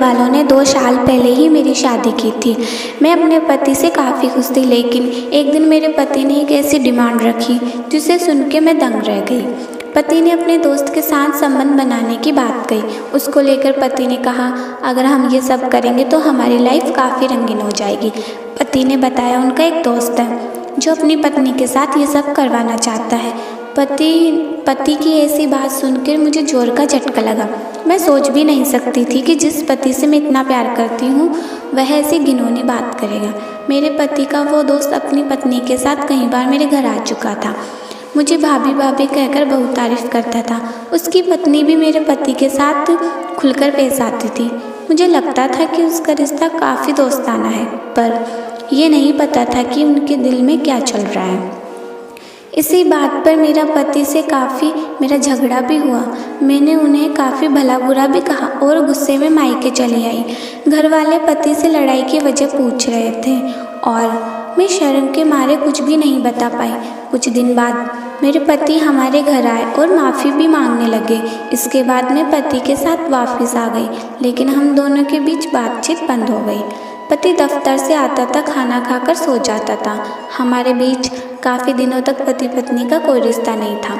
वालों ने 2 साल पहले ही मेरी शादी की थी। मैं अपने पति से काफ़ी खुश थी, लेकिन एक दिन मेरे पति ने एक ऐसी डिमांड रखी जिसे सुन के मैं दंग रह गई। पति ने अपने दोस्त के साथ संबंध बनाने की बात कही। उसको लेकर पति ने कहा, अगर हम ये सब करेंगे तो हमारी लाइफ काफ़ी रंगीन हो जाएगी। पति ने बताया उनका एक दोस्त है जो अपनी पत्नी के साथ ये सब करवाना चाहता है। पति की ऐसी बात सुनकर मुझे जोर का झटका लगा। मैं सोच भी नहीं सकती थी कि जिस पति से मैं इतना प्यार करती हूँ वह ऐसी घिनौनी बात करेगा। मेरे पति का वो दोस्त अपनी पत्नी के साथ कई बार मेरे घर आ चुका था। मुझे भाभी भाभी कहकर बहुत तारीफ करता था। उसकी पत्नी भी मेरे पति के साथ खुलकर पेश आती थी। मुझे लगता था कि उसका रिश्ता काफ़ी दोस्ताना है, पर यह नहीं पता था कि उनके दिल में क्या चल रहा है। इसी बात पर मेरा पति से काफ़ी मेरा झगड़ा भी हुआ। मैंने उन्हें काफ़ी भला बुरा भी कहा और गुस्से में मायके चली आई। घर वाले पति से लड़ाई की वजह पूछ रहे थे और मैं शर्म के मारे कुछ भी नहीं बता पाई। कुछ दिन बाद मेरे पति हमारे घर आए और माफ़ी भी मांगने लगे। इसके बाद मैं पति के साथ वापस आ गई, लेकिन हम दोनों के बीच बातचीत बंद हो गई। पति दफ्तर से आता था, खाना खाकर सो जाता था। हमारे बीच काफ़ी दिनों तक पति पत्नी का कोई रिश्ता नहीं था।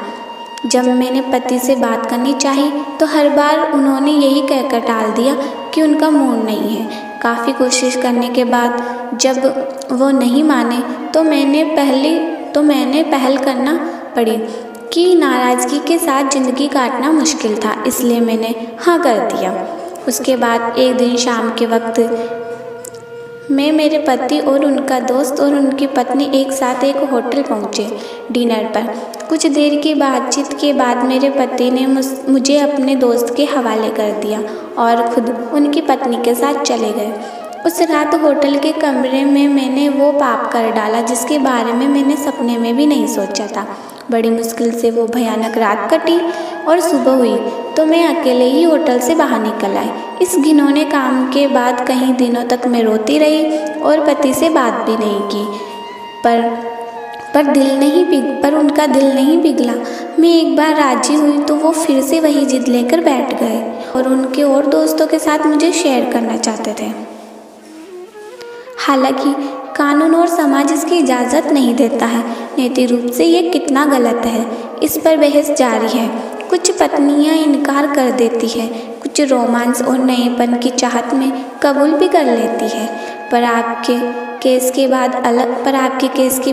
जब मैंने पति से बात करनी चाही तो हर बार उन्होंने यही कहकर टाल दिया कि उनका मूड नहीं है। काफ़ी कोशिश करने के बाद जब वो नहीं माने तो मैंने पहल करना पड़ी कि नाराज़गी के साथ ज़िंदगी काटना मुश्किल था, इसलिए मैंने हाँ कर दिया। उसके बाद एक दिन शाम के वक्त मैं, मेरे पति और उनका दोस्त और उनकी पत्नी एक साथ एक होटल पहुंचे डिनर पर। कुछ देर की बातचीत के बाद मेरे पति ने मुझे अपने दोस्त के हवाले कर दिया और खुद उनकी पत्नी के साथ चले गए। उस रात होटल के कमरे में मैंने वो पाप कर डाला जिसके बारे में मैंने सपने में भी नहीं सोचा था। बड़ी मुश्किल से वो भयानक रात कटी और सुबह हुई तो मैं अकेले ही होटल से बाहर निकल आई। इस घिनौने काम के बाद कई दिनों तक मैं रोती रही और पति से बात भी नहीं की, पर उनका दिल नहीं पिघला। मैं एक बार राजी हुई तो वो फिर से वही जिद लेकर बैठ गए और उनके और दोस्तों के साथ मुझे शेयर करना चाहते थे। हालांकि कानून और समाज इसकी इजाज़त नहीं देता है। नैतिक रूप से ये कितना गलत है, इस पर बहस जारी है। कुछ पत्नियां इनकार कर देती है, कुछ रोमांस और नएपन की चाहत में कबूल भी कर लेती है, पर आपके केस की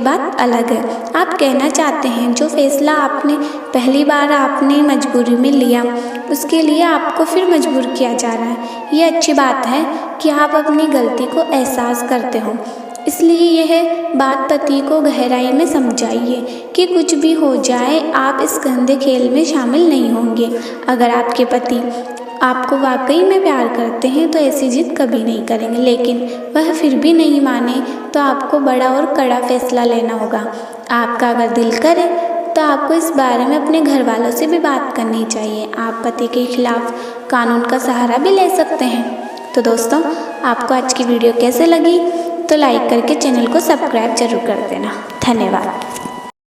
बात अलग है। आप कहना चाहते हैं जो फैसला आपने पहली बार आपने मजबूरी में लिया उसके लिए आपको फिर मजबूर किया जा रहा है। ये अच्छी बात है कि आप अपनी गलती को एहसास करते हो, इसलिए यह बात पति को गहराई में समझाइए कि कुछ भी हो जाए आप इस गंदे खेल में शामिल नहीं होंगे। अगर आपके पति आपको वाकई में प्यार करते हैं तो ऐसी जिद कभी नहीं करेंगे, लेकिन वह फिर भी नहीं माने तो आपको बड़ा और कड़ा फैसला लेना होगा। आपका अगर दिल करे तो आपको इस बारे में अपने घर वालों से भी बात करनी चाहिए। आप पति के खिलाफ कानून का सहारा भी ले सकते हैं। तो दोस्तों, आपको आज की वीडियो कैसे लगी तो लाइक करके चैनल को सब्सक्राइब जरूर कर देना। धन्यवाद।